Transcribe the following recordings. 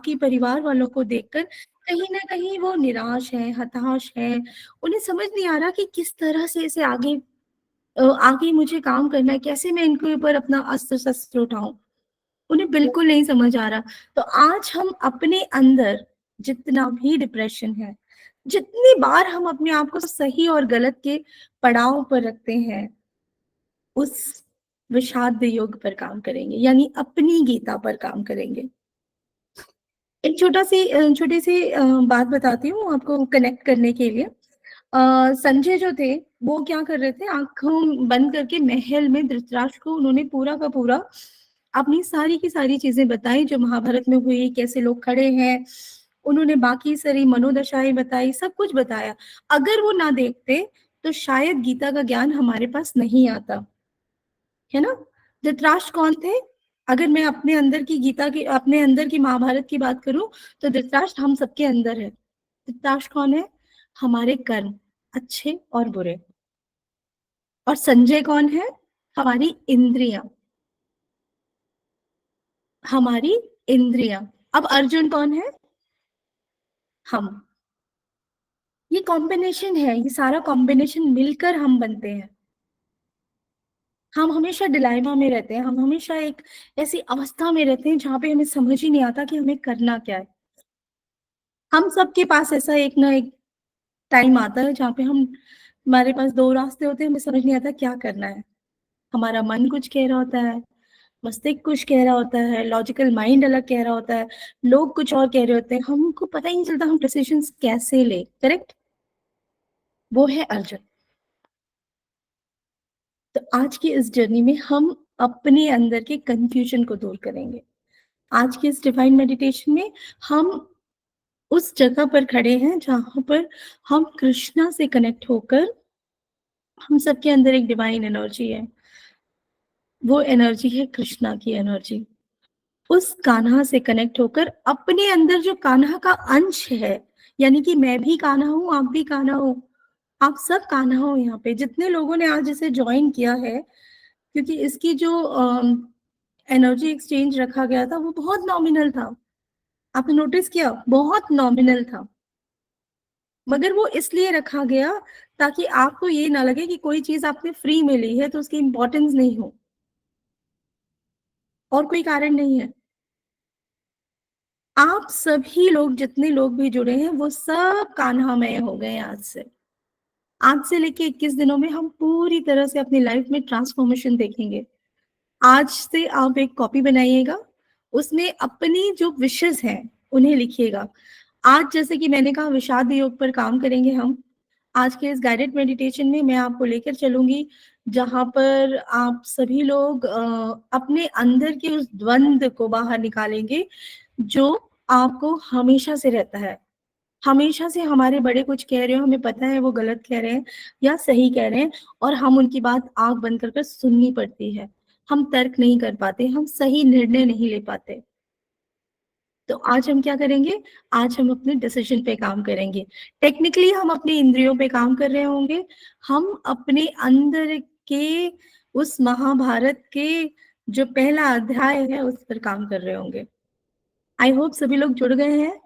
बाकी परिवार वालों को देखकर कहीं न कहीं वो निराश है, हताश है। उन्हें समझ नहीं आ रहा कि किस तरह से इसे आगे मुझे काम करना है, कैसे मैं इनके ऊपर अपना अस्त्र-शस्त्र उठाऊँ? उन्हें बिल्कुल नहीं समझ आ रहा। तो आज हम अपने अंदर जितना भी डिप्रेशन है, जितनी बार हम अपने आप को सही और गलत के पड़ाव पर रखते हैं, उस विषाद योग पर काम करेंगे, यानी अपनी गीता पर काम करेंगे। एक छोटी-सी बात बताती हूँ आपको कनेक्ट करने के लिए। संजय जो थे, वो क्या कर रहे थे, आँखों बंद करके महल में धृतराष्ट्र को उन्होंने पूरा का पूरा अपनी सारी की सारी चीज़ें बताई जो महाभारत में हुई, कैसे लोग खड़े हैं। उन्होंने बाकी सारी मनोदशाएँ बताई, सब कुछ बताया। अगर वो ना देखते, तो शायद गीता का ज्ञान हमारे पास नहीं आता। है ना? धृतराष्ट्र कौन थे? अगर मैं अपने अंदर की महाभारत की बात करूँ, तो धृतराष्ट्र हम सबके अंदर है। धृतराष्ट्र कौन है? हमारे कर्म, अच्छे और बुरे। और संजय कौन है? हमारी इंद्रियाँ, हमारी इंद्रियाँ। अब अर्जुन कौन है? हम। ये कॉम्बिनेशन है, ये सारा कॉम्बिनेशन मिलकर हम बनते हैं। हम हमेशा डिलेमा में रहते हैं, हम हमेशा एक ऐसी अवस्था में रहते हैं जहाँ पे हमें समझ ही नहीं आता कि हमें करना क्या है। हम सबके पास ऐसा एक ना एक टाइम आता है जहाँ पे हमारे पास 2 रास्ते होते हैं, हमें समझ नहीं आता क्या करना है। हमारा मन कुछ कह रहा होता है, मस्तिष्क कुछ कह रहा होता है, लॉजिकल माइंड अलग कह रहा होता है, लोग कुछ और कह रहे होते हैं, हमको पता ही नहीं चलता हम डिसीजंस कैसे लें, करेक्ट? वो है अर्जुन। तो आज की इस जर्नी में हम अपने अंदर के कन्फ्यूजन को दूर करेंगे। आज की इस डिवाइन मेडिटेशन में हम उस जगह पर खड़े हैं जहाँ पर हम कृष्णा से कनेक्ट होकर हम सबके अंदर एक डिवाइन एनर्जी है। वो एनर्जी है कृष्णा की एनर्जी। उस कान्हा से कनेक्ट होकर अपने अंदर जो कान्हा का अंश है, यानी कि मैं भी कान्हा हूँ, आप भी कान्हा हो, आप सब कान्हा हो यहाँ पे। जितने लोगों ने आज इसे ज्वाइन किया है, क्योंकि इसकी जो एनर्जी एक्सचेंज रखा गया था वो बहुत नॉमिनल था। आपने नोटिस किया? बहुत नॉमिनल था। मगर वो इसलिए रखा गया ताकि आपको ये ना लगे कि कोई चीज़ आपने फ्री में ली है तो उसकी इम्पोर्टेंस नहीं हो, और कोई कारण नहीं है। आप सभी लोग जितने लोग भी जुड़े हैं वो सब कान्हामय हो गए हैं आज से। आज से लेके 21 दिनों में हम पूरी तरह से अपनी लाइफ में ट्रांसफॉर्मेशन देखेंगे। आज से आप एक कॉपी बनाइएगा, उसमें अपनी जो विशेज़ हैं उन्हें लिखिएगा। आज जैसे कि मैंने कहा विषाद योग पर काम करेंगे हम। आज के इस गाइडेड मेडिटेशन में मैं आपको लेकर चलूँगी जहाँ पर आप सभी लोग अपने अंदर के उस द्वंद को बाहर निकालेंगे जो आपको हमेशा से रहता है। हमेशा से हमारे बड़े कुछ कह रहे हो, हमें पता है वो गलत कह रहे हैं या सही कह रहे हैं, और हम उनकी बात आँख बंद कर सुननी पड़ती है। हम तर्क नहीं कर पाते, हम सही निर्णय नहीं ले पाते। तो आज हम क्या करेंगे? आज हम अपने डिसीजन पे काम करेंगे। टेक्निकली हम अपनी इंद्रियों पे काम कर रहे होंगे। हम अपने अंदर के उस महाभारत के जो पहला अध्याय है उस पर काम कर रहे होंगे। आई होप सभी लोग जुड़ गए हैं।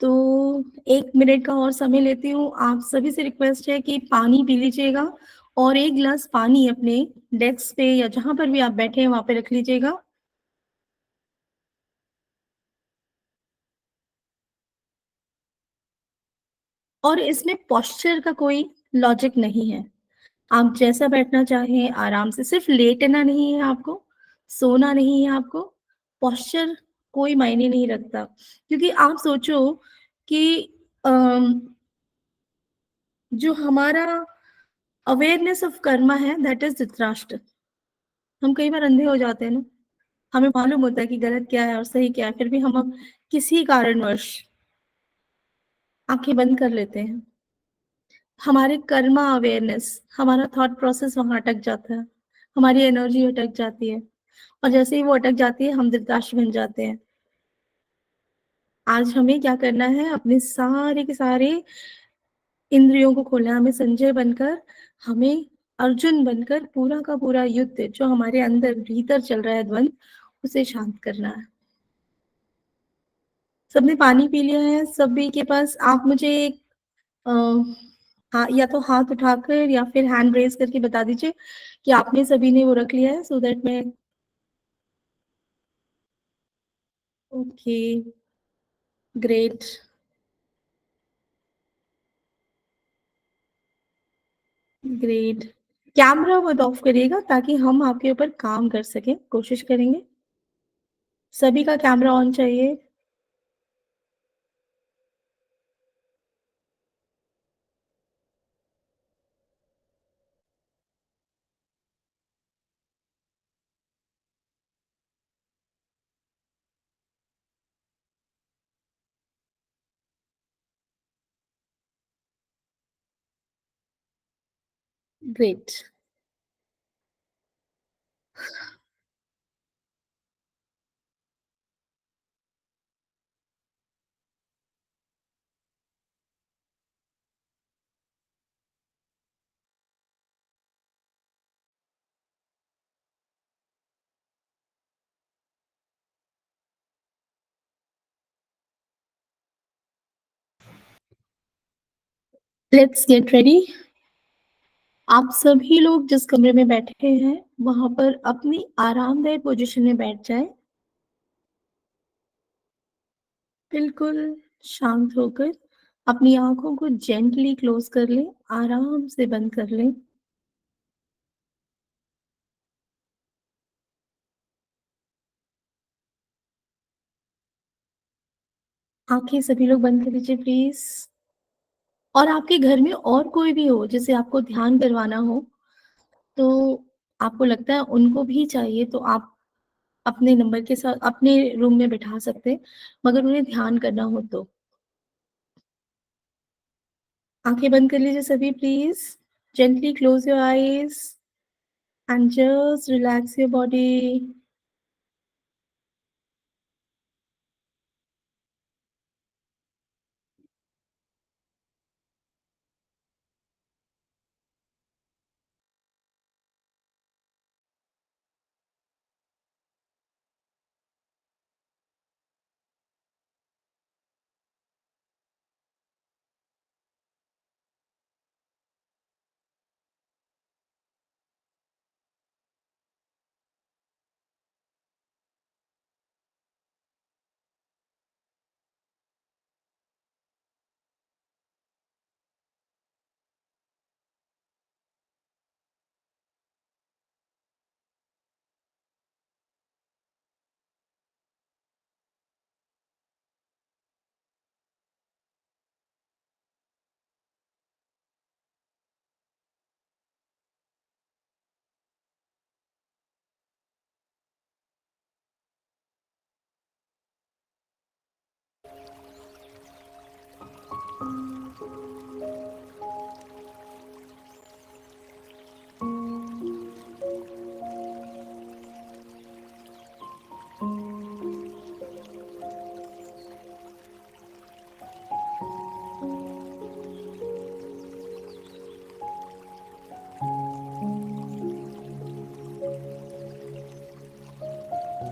तो 1 मिनट का और समय लेती हूँ। आप सभी से रिक्वेस्ट है कि पानी पी लीजिएगा और 1 ग्लास पानी अपने डेस्क पे या जहाँ पर भी आप बैठे हैं वहाँ पे रख लीजिएगा। और इसमें पोस्चर का कोई लॉजिक नहीं है। आप जैसा बैठना चाहें आराम से, सिर्फ लेटना नहीं है आपको, सोना नहीं है आपको, पोस्चर कोई मायने नहीं रखता। क्योंकि आप सोचो कि अम, जो हमारा अवेयरनेस ऑफ कर्मा है दैट इज धृतराष्ट्र। हम कई बार अंधे हो जाते हैं ना, हमें मालूम होता है कि गलत क्या है और सही क्या है, फिर भी हम अब किसी कारणवश आंखें बंद कर लेते हैं। हमारे कर्मा अवेयरनेस, हमारा थॉट प्रोसेस वहां अटक जाता है, हमारी एनर्जी अटक जाती है, और जैसे ही वो अटक जाती है हम धृतराष्ट्र बन जाते हैं। आज हमें क्या करना है? अपने सारे के सारे इंद्रियों को खोलना है। हमें संजय बनकर, हमें अर्जुन बनकर पूरा का पूरा युद्ध जो हमारे अंदर भीतर चल रहा है द्वंद, उसे शांत करना है। सबने पानी पी लिया है, सभी के पास आप मुझे एक अ, हाँ, या तो हाथ उठाकर या फिर हैंड रेज़ करके बता दीजिए कि आपने सभी ने वो रख लिया है, सो दैट मैं ओके, ग्रेट, ग्रेट। कैमरा मत ऑफ करिएगा ताकि हम आपके ऊपर काम कर सकें, कोशिश करेंगे। सभी का कैमरा ऑन चाहिए। ग्रेट। Let's get ready. आप सभी लोग जिस कमरे में बैठे हैं, वहाँ पर अपनी आरामदायक पोज़ीशन में बैठ जाएँ। बिल्कुल शांत होकर अपनी आँखों को जेंटली क्लोज़ कर लें, आराम से बंद कर लें। आँखें सभी लोग बंद कर लीजिए प्लीज़। और आपके घर में और कोई भी हो जिसे आपको ध्यान करवाना हो, तो आपको लगता है उनको भी चाहिए तो आप अपने नंबर के साथ अपने रूम में बिठा सकते हैं, मगर उन्हें ध्यान करना हो तो। आँखें बंद कर लीजिए सभी please. Gently close your eyes and just relax your body.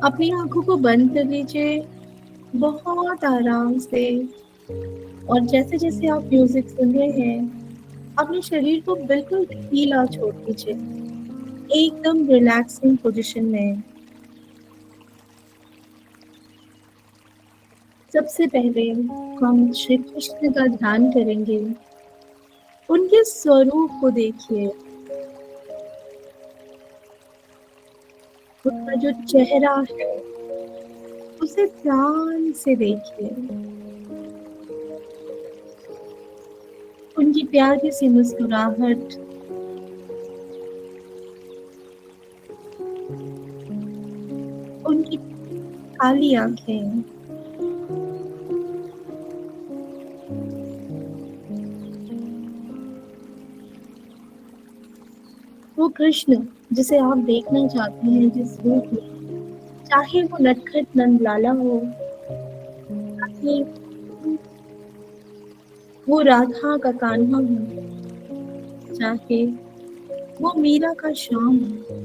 अपनी आँखों को बंद कर लीजिए, बहुत आराम से और जैसे-जैसे आप म्यूज़िक सुन रहे हैं, अपने शरीर को बिल्कुल ढीला छोड़ दीजिए, एकदम रिलैक्सिंग पोज़ीशन में। सबसे पहले हम श्री कृष्ण का ध्यान करेंगे। उनके स्वरूप को देखिए, उनका जो चेहरा है, उसे ध्यान से देखिए। उनकी प्यारी सी मुस्कुराहट, उनकी काली आँखें, वो कृष्ण जिसे आप देखना चाहते हैं जिस रूप में, चाहे वो नटखट नंदलाला हो, चाहे वो राधा का कान्हा हो, चाहे वो मीरा का श्याम हो,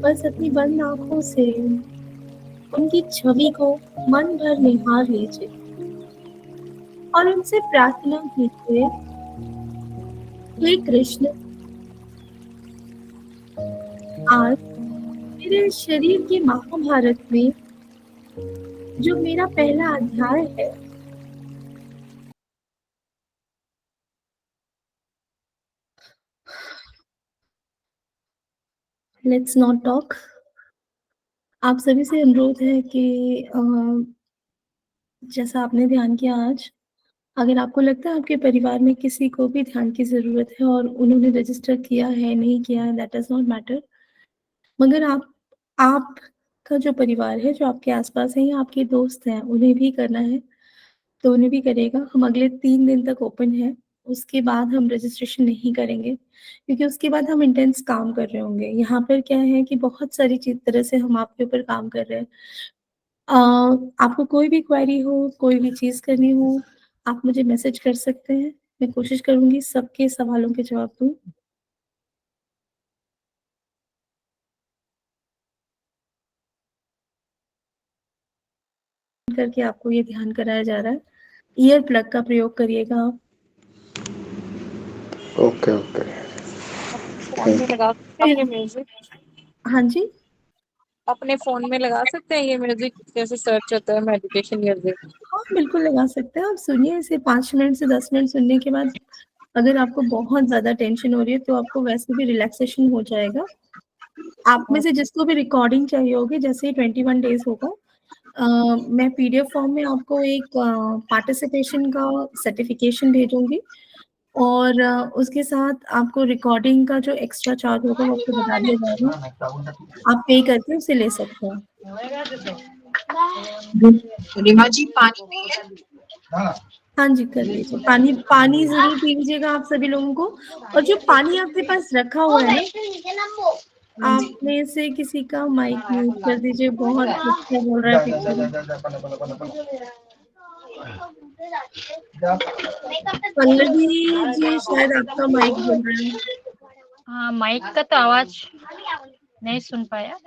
बस अपनी बंद आँखों से उनकी छवि को मन भर निहार लीजिए और उनसे प्रार्थना कीजिए, हे कृष्ण, आज मेरे शरीर के महाभारत में जो मेरा पहला अध्याय है, लेट्स नॉट टॉक। आप सभी से अनुरोध है कि जैसा आपने ध्यान किया आज, अगर आपको लगता है आपके परिवार में किसी को भी ध्यान की ज़रूरत है और उन्होंने रजिस्टर किया है, नहीं किया है, दैट डज़ नॉट मैटर। मगर आपका जो परिवार है, जो आपके आस-पास है या आपके दोस्त हैं, उन्हें भी करना है, तो उन्हें भी करिएगा। हम अगले 3 दिन तक ओपन हैं, उसके बाद हम रजिस्ट्रेशन नहीं करेंगे, क्योंकि उसके बाद हम इंटेंस काम कर रहे होंगे। यहाँ पर क्या है कि बहुत सारी तरह से हम आपके ऊपर काम कर रहे हैं। अ, आपको कोई भी क्वेरी हो, कोई भी चीज़ करनी हो, आप मुझे मैसेज कर सकते हैं। मैं कोशिश करूँगी सबके सवालों के जवाब दूँ, करके आपको ये ध्यान कराया जा रहा है। ईयर प्लग का प्रयोग करिएगा आप। Okay okay. फोन में लगा सकते हैं ये म्यूजिक? हाँ जी। अपने फोन में लगा सकते हैं ये म्यूजिक, जैसे सर्च होता है मेडिटेशन म्यूजिक? हाँ, बिल्कुल लगा सकते हैं। आप सुनिए इसे 5 मिनट से 10 मिनट सुनने के बाद अगर आपको बहुत ज़्यादा टेंशन हो रही है, तो आपको वैसे भी रिलैक्सेशन हो जाएगा। आप में से जिसको भी रिकॉर्डिंग चाहिए होगी, जैसे ही 21 डेज़ होगा, मैं पीडीएफ फॉर्म में आपको एक पार्टिसिपेशन का सर्टिफिकेशन भेजूँगी और उसके साथ आपको रिकॉर्डिंग का जो एक्स्ट्रा चार्ज होगा, वो आपको बता दिया जाएगा। आप पे करके उसे ले सकते हैं। रिमा जी पानी पिए? हाँ जी, कर लीजिए। पानी पानी ज़रूर पी लीजिएगा आप सभी लोगों को, और जो पानी आपके पास रखा हुआ है ना, आप में से किसी का माइक म्यूट कर दीजिए, बहुत अच्छा बोल रहा है पीछे। पल्लवी जी, शायद आपका माइक बोल रहा है। हाँ, माइक का तो आवाज नहीं सुन पाया,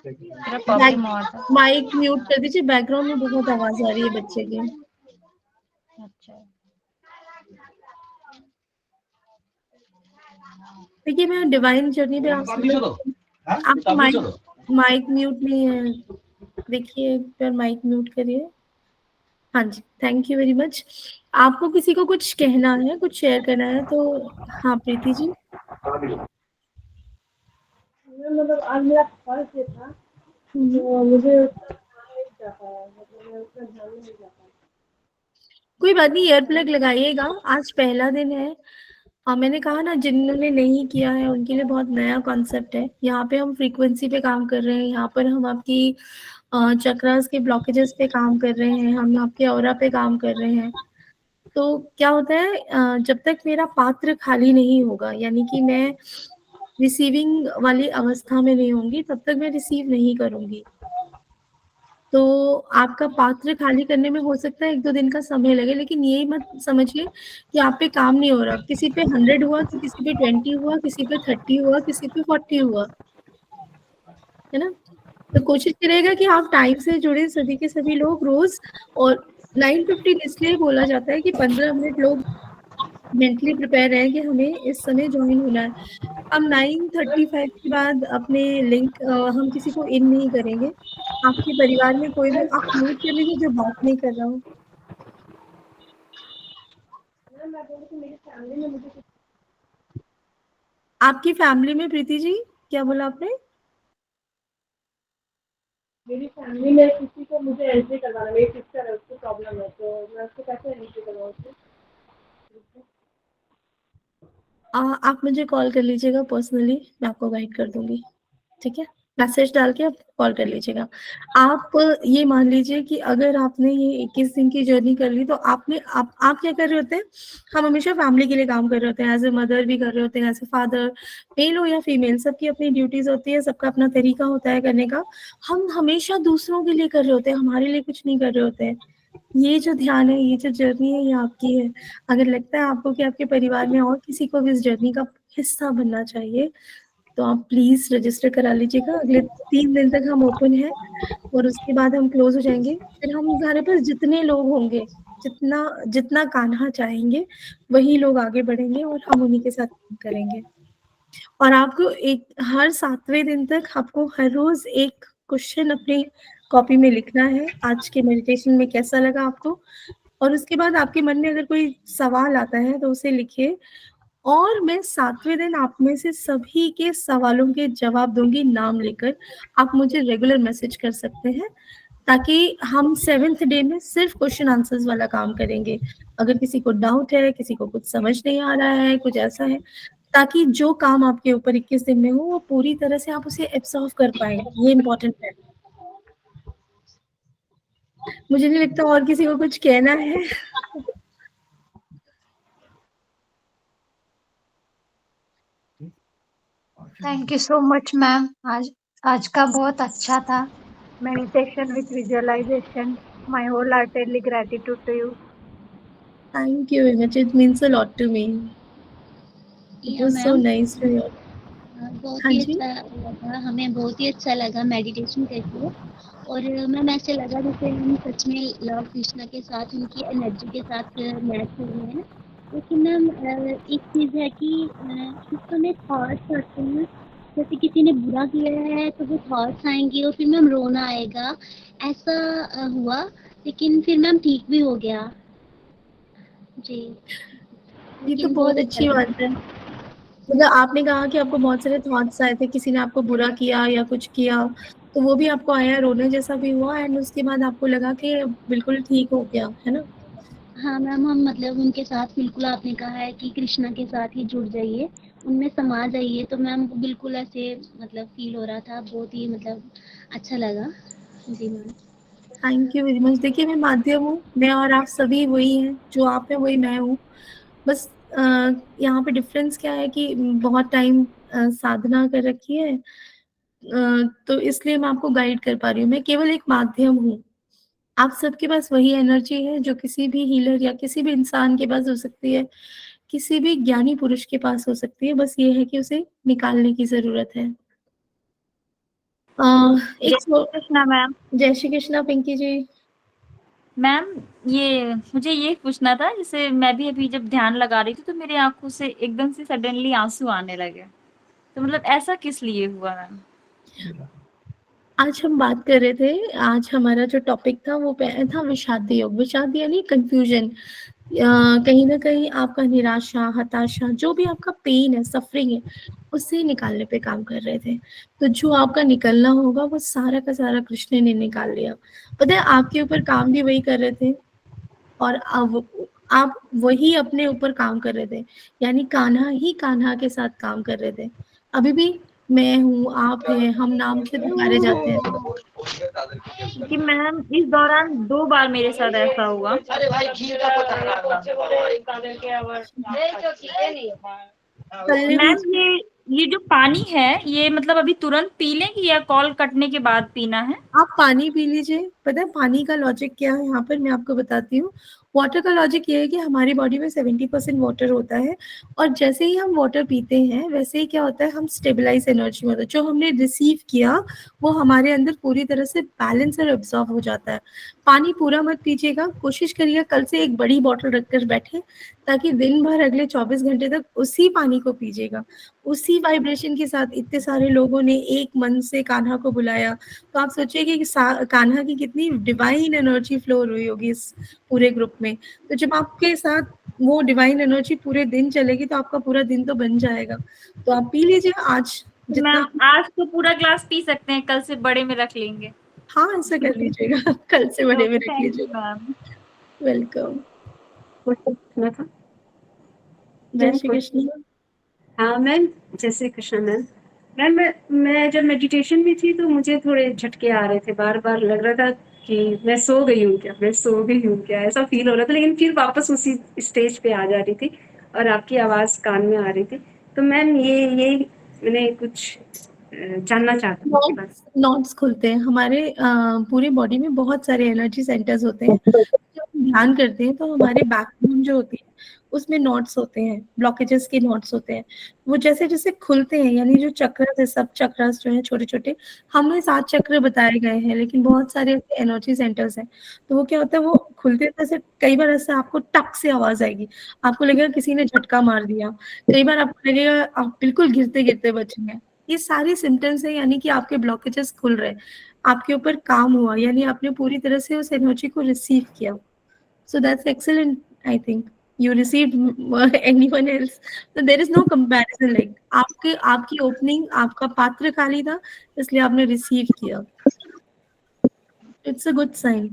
थोड़ा प्रॉब्लम हुआ था। माइक म्यूट कर दीजिए, बैकग्राउंड में बहुत आवाज़ आ रही है बच्चे की। अच्छा, देखिए, मैं डिवाइन जर्नी पे आपका माइक माइक म्यूट नहीं है। देखिए, एक बार माइक म्यूट करिए। हाँ जी, थैंक यू वेरी मच। आपको किसी को कुछ कहना है, कुछ शेयर करना है तो हाँ, प्रीति जी। मतलब आज मेरा फर्स्ट डे था, हुँ, तो मुझे उतना नहीं जा पाया, मतलब मैं उतना ध्यान नहीं जा पाया। कोई बात नहीं, ईयर प्लग लगाइएगा, आज पहला दिन है। मैंने कहा ना, जिन्होंने नहीं किया है उनके लिए बहुत नया कॉन्सेप्ट है। यहाँ पे हम फ्रीक्वेंसी पे काम कर रहे हैं, यहाँ पर हम आपकी चक्रास के ब्लॉकेजेस पे काम कर रहे हैं, हम आपके ऑरा पे काम कर रहे हैं। तो क्या होता है, जब तक मेरा पात्र खाली नहीं होगा, यानी कि मैं रिसीविंग वाली अवस्था में नहीं होंगी, तब तक मैं रिसीव नहीं करूँगी। तो आपका पात्र खाली करने में हो सकता है 1-2 दिन का समय लगे, लेकिन ये मत समझिए कि आप पे काम नहीं हो रहा। किसी पे 100 हुआ, तो किसी पे 20 हुआ, किसी पे 30 हुआ, किसी पे 40 हुआ, है ना? तो कोशिश करिएगा कि आप टाइम से जुड़े सभी के सभी लोग रोज़। और 9:15 इसलिए बोला जाता है कि 15 मिनट लोग मेंटली प्रिपेयर रहें कि हमें इस समय जॉइन होना है। हम 9:35 के बाद अपने लिंक हम किसी को इन नहीं करेंगे। आपके परिवार में कोई भी आप म्यूट कर लीजिए जो बात नहीं कर रहा हो। मैं बोली कि मेरी फैमिली में मुझे कुछ, आपकी फैमिली में प्रीति जी, क्या बोला आपने? मेरी फैमिली में किसी को मुझे एंट्री करवाना, मेरी सिस्टर है, उसको प्रॉब्लम है, तो मैं उसको कैसे एंट्री करवाऊँ उसमें? आप मुझे कॉल कर लीजिएगा पर्सनली, मैं आपको गाइड कर दूँगी, ठीक है? मैसेज डाल के आप कॉल कर लीजिएगा। आप ये मान लीजिए कि अगर आपने ये 21 दिन की जर्नी कर ली, तो आप क्या कर रहे होते हैं, हम हमेशा फैमिली के लिए काम कर रहे होते हैं, एज़ अ मदर भी कर रहे होते हैं, एज़ अ फादर, मेल हो या फीमेल, सबकी अपनी ड्यूटीज़ होती है, सबका अपना तरीका होता है करने का। हम हमेशा दूसरों के लिए कर रहे होते हैं, हमारे लिए कुछ नहीं कर रहे होते हैं। ये जो ध्यान है, ये जो जर्नी है, ये आपकी है। अगर लगता है आपको कि आपके परिवार में और किसी को भी इस जर्नी का हिस्सा बनना चाहिए, तो आप प्लीज रजिस्टर करा लीजिएगा। अगले 3 दिन तक हम ओपन हैं और उसके बाद हम क्लोज हो जाएंगे। फिर हम हमारे पास जितने लोग होंगे, जितना जितना कान्हा चाहेंगे वही लोग आगे बढ़ेंगे और हम उन्हीं के साथ काम करेंगे। और आपको एक हर 7वें दिन तक आपको हर रोज एक क्वेश्चन अपनी कॉपी में लिखना है, आज के मेडिटेशन में कैसा लगा आपको। और उसके बाद आपके मन में अगर कोई सवाल आता है तो उसे लिखिए, और मैं 7वें दिन आप में से सभी के सवालों के जवाब दूंगी नाम लेकर। आप मुझे रेगुलर मैसेज कर सकते हैं, ताकि हम 7th डे में सिर्फ क्वेश्चन आंसर्स वाला काम करेंगे। अगर किसी को डाउट है, किसी को कुछ समझ नहीं आ रहा है, कुछ ऐसा है, ताकि जो काम आपके ऊपर 21 दिन में हो वो पूरी तरह से आप उसे एब्सॉर्ब कर पाए, ये इम्पोर्टेंट है। मुझे नहीं लगता और किसी को कुछ कहना है। Thank you so much ma'am. आज का बहुत अच्छा था। Meditation with visualization. My whole heartedly gratitude to you. Thank you very much. It means a lot to me. It या was so ma'am, nice to hear. बहुत हाँ ही जी। अच्छा लगा, हमें बहुत ही अच्छा लगा मेडिटेशन करके। और मैम ऐसे लगा जैसे हम सच में लॉर्ड कृष्णा के साथ, उनकी एनर्जी के साथ मैच हो रहे हैं। लेकिन मैम एक चीज़ है कि कुछ हमें थॉट्स आते हैं, जैसे किसी ने बुरा किया है तो वो थॉट्स आएंगे और फिर मैम रोना आएगा। ऐसा हुआ, लेकिन फिर मैम ठीक भी हो गया जी। ये तो लेकिन बहुत बहुत अच्छी अच्छा बात है। मतलब आपने कहा कि आपको बहुत सारे थॉट्स आए थे, किसी ने आपको बुरा किया या कुछ किया, तो वो भी आपको आया, रोने जैसा भी हुआ, एंड उसके बाद आपको लगा कि बिल्कुल ठीक हो गया, है ना? हाँ मैम, हम मतलब उनके साथ बिल्कुल, आपने कहा है कि कृष्णा के साथ ही जुड़ जाइए, उनमें समा जाइए, तो मैम बिल्कुल ऐसे मतलब फील हो रहा था, बहुत ही मतलब अच्छा लगा जी ma'am. Thank you very much. देखिए, मैं माध्यम हूँ, मैं और आप सभी वही हैं, जो आप है वही मैं हूँ। बस यहाँ पे डिफरेंस क्या है कि बहुत टाइम साधना कर रखी है, तो इसलिए मैं आपको गाइड कर पा रही हूँ। मैं केवल एक माध्यम हूँ। आप सबके पास वही एनर्जी है जो किसी भी हीलर या किसी भी इंसान के पास हो सकती है, किसी भी ज्ञानी पुरुष के पास हो सकती है, बस ये है कि उसे निकालने की ज़रूरत है। जय एक श्री कृष्णा मैम। जय श्री कृष्णा पिंकी जी। मैम, ये मुझे ये पूछना था, जैसे मैं भी अभी जब ध्यान लगा रही थी तो मेरी आंखों से एकदम से सडनली आंसू आने लगे, तो मतलब ऐसा किस लिए हुआ मैम? आज हम बात कर रहे थे, आज हमारा जो टॉपिक था वो था विषाद योग। विषाद यानी कंफ्यूजन। कहीं ना कहीं आपका निराशा, हताशा, जो भी आपका पेन है, सफरिंग है, उससे निकालने पे काम कर रहे थे। तो जो आपका निकलना होगा वो सारा का सारा कृष्ण ने निकाल लिया। पता है, आपके ऊपर काम भी वही कर रहे थे और अब आप वही अपने ऊपर काम कर रहे थे, यानी कान्हा ही कान्हा के साथ काम कर रहे थे। अभी भी मैं हूँ, आप हैं, हम नाम से पुकारे जाते हैं। कि मैम इस दौरान 2 बार मेरे साथ ऐसा हुआ। पल्लवी मैम, ये जो पानी है, ये मतलब अभी तुरंत पी लें कि या कॉल कटने के बाद पीना है? आप पानी पी लीजिए। पता है पानी का लॉजिक क्या है यहाँ पर, मैं आपको बताती हूँ। वाटर का लॉजिक ये है कि हमारी बॉडी में 70% वाटर होता है, और जैसे ही हम वाटर पीते हैं वैसे ही क्या होता है, हम स्टेबलाइज एनर्जी में होता है। जो हमने रिसीव किया वो हमारे अंदर पूरी तरह से बैलेंस और एब्जॉर्ब हो जाता है। पानी पूरा मत पीजिएगा, कोशिश करिए कल से एक बड़ी बॉटल रखकर बैठे, ताकि दिन भर अगले 24 घंटे तक उसी पानी को पीजिएगा। उसी वाइब्रेशन के साथ इतने सारे लोगों ने एक मन से कान्हा को बुलाया, तो आप सोचिए कि कान्हा की कितनी डिवाइन एनर्जी फ्लो हो रही होगी इस पूरे ग्रुप में। तो जब आपके साथ वो डिवाइन एनर्जी पूरे दिन चलेगी तो आपका पूरा दिन तो बन जाएगा। तो आप पी लीजिए आज तो जितना। मैम आज तो पूरा ग्लास पी सकते हैं, कल से बड़े में रख लेंगे। हाँ, ऐसा कर लीजिएगा। कल से बड़े में ओके, रख थैंक यू लीजिएगा। मैम। वेलकम। पूछना था जय मैम श्री कुछ। कृष्ण। हाँ मैम, जय श्री कृष्ण मैम। मैम मैं जब मेडिटेशन में थी तो मुझे थोड़े झटके आ रहे थे, बार बार लग रहा था कि मैं सो गई हूँ क्या, मैं सो गई हूँ क्या, ऐसा फील हो रहा था। लेकिन फिर वापस उसी स्टेज पे आ जा रही थी और आपकी आवाज कान में आ रही थी। तो मैम ये मैंने कुछ जानना चाहती हूँ बस। नॉड्स खुलते हैं हमारे पूरी बॉडी में, बहुत सारे एनर्जी सेंटर्स होते हैं। जब हम ध्यान करते हैं तो हमारे बैकबोन जो होती है उसमें नॉट्स होते हैं, ब्लॉकेजेस के नॉट्स होते हैं, वो जैसे जैसे खुलते हैं, यानी जो चक्र है, सब चक्रास जो हैं छोटे छोटे, हमें 7 चक्र बताए गए हैं, लेकिन बहुत सारे ऐसे एनर्जी सेंटर्स हैं, तो वो क्या होता है, वो खुलते हैं, जैसे कई बार ऐसे आपको टक से आवाज आएगी, आपको लगेगा किसी ने झटका मार दिया, कई बार आपको लगेगा आप बिल्कुल गिरते गिरते बचे हैं। ये सारी सिम्टम्स है, यानी कि आपके ब्लॉकेजेस खुल रहे हैं, आपके ऊपर काम हुआ, यानी आपने पूरी तरह से उस एनर्जी को रिसीव किया। So that's excellent, I think you received anyone else, so there is no comparison, like आपकी ओपनिंग, आपका पात्र खाली था, इसलिए आपने रिसीव किया, इट्स अ गुड साइन।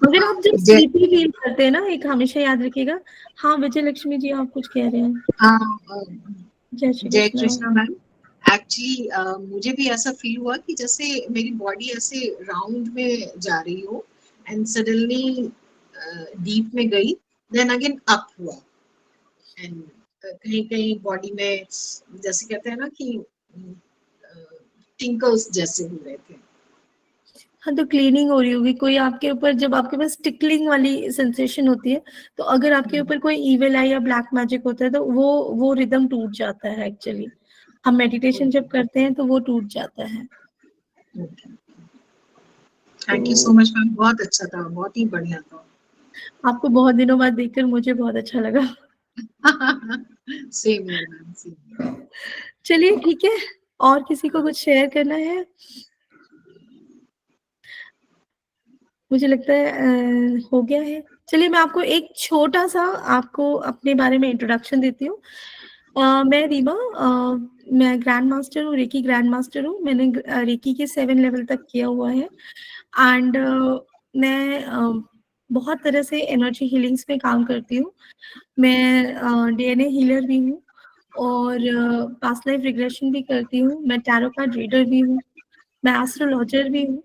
मगर आप जब स्लीपी फील करते हैं ना, एक हमेशा याद रखिएगा। हाँ विजय लक्ष्मी जी, आप कुछ कह रहे हैं? जय कृष्णा मैम। एक्चुअली मुझे भी ऐसा फील हुआ कि जैसे मेरी बॉडी ऐसे राउंड में जा रही हो एंड सडनली डीप में गई, देन अगेन अप हुआ, एंड कहीं कहीं बॉडी में जैसे कहते हैं ना कि टिंकल्स जैसे हो रहे थे। हाँ, तो क्लीनिंग हो रही होगी कोई आपके ऊपर, जब आपके पास टिकलिंग वाली सेंसेशन होती है, तो अगर आपके ऊपर कोई इविल आई या ब्लैक मैजिक होता है, तो वो रिदम टूट जाता है। एक्चुअली हम मेडिटेशन जब करते हैं तो वो टूट जाता है। Thank you so much ma'am, बहुत अच्छा था, बहुत ही बढ़िया था। आपको बहुत दिनों बाद देखकर मुझे बहुत अच्छा लगा। Same here ma'am, same. चलिए ठीक है, और किसी को कुछ शेयर करना है? मुझे लगता है हो गया है। चलिए मैं आपको एक छोटा सा आपको अपने बारे में इंट्रोडक्शन देती हूँ। मैं रीमा, मैं ग्रैंड मास्टर हूँ, रेकी ग्रैंड मास्टर हूँ। मैंने रेकी के 7 लेवल तक किया हुआ है, एंड मैं बहुत तरह से एनर्जी हीलिंग्स में काम करती हूँ। मैं डीएनए हीलर भी हूँ, और पास्ट लाइफ रिग्रेशन भी करती हूँ। मैं टैरो कार्ड रीडर भी हूँ, मैं एस्ट्रोलॉजर भी हूँ,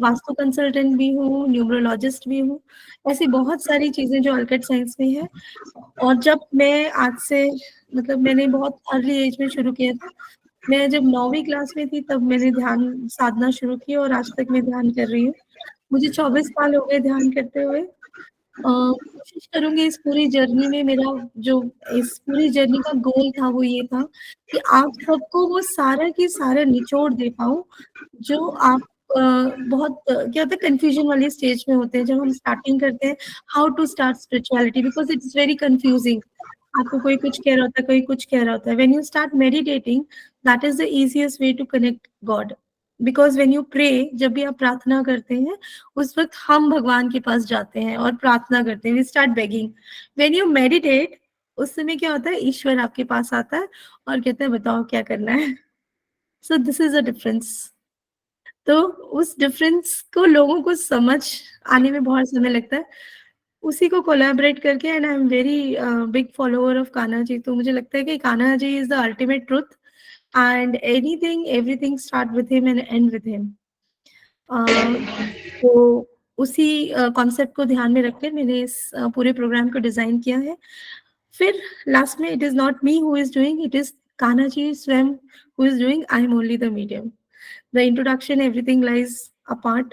वास्तु कंसल्टेंट भी हूँ, न्यूमरोलॉजिस्ट भी हूँ। ऐसी बहुत सारी चीज़ें जो अल्केट साइंस में है। और जब मैं आज से, मतलब मैंने बहुत अर्ली एज में शुरू किया था। मैं जब 9वीं क्लास में थी तब मैंने ध्यान साधना शुरू की, और आज तक मैं ध्यान कर रही हूँ। मुझे 24 साल हो गए ध्यान करते हुए। कोशिश करूँगी इस पूरी जर्नी में, मेरा जो इस पूरी जर्नी का गोल था वो ये था कि आप सबको वो सारा की सारा निचोड़ दे पाऊँ, जो आप बहुत क्या होता है, कन्फ्यूजन वाली स्टेज में होते हैं जब हम स्टार्टिंग करते हैं, how to start spirituality, because it's very confusing. आपको कोई कुछ कह रहा होता है, कोई कुछ कह रहा होता है। When you start meditating, that is the easiest way to connect God, because when you pray, जब भी आप प्रार्थना करते हैं, उस वक़्त हम भगवान के पास जाते हैं और प्रार्थना करते हैं, we start begging. When you meditate, उस समय क्या होता है, ईश्वर आपके पास आता है और कहता है बताओ क्या करना है। So this is a difference. तो उस डिफरेंस को लोगों को समझ आने में बहुत समय लगता है। उसी को कोलैबोरेट करके, and I am very big follower of Kanha ji. तो मुझे लगता है कि Kanha ji is the ultimate truth, and anything everything start with him and end with him. तो उसी कॉन्सेप्ट को ध्यान में रखकर मैंने इस पूरे प्रोग्राम को डिज़ाइन किया है। फिर लास्ट में, it is not me who is doing, it is Kanha ji स्वयं who is doing, I am only the medium. The introduction, everything lies apart.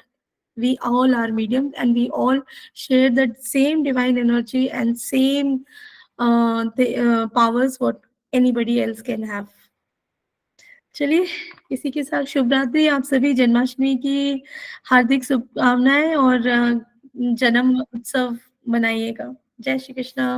We all are mediums, and we all share that same divine energy and same powers what anybody else can have. चलिए, इसी के साथ शुभ रात्रि। आप सभी जन्माष्टमी की हार्दिक शुभकामनाएं, और जन्म उत्सव मनाइएगा। जय श्री कृष्णा।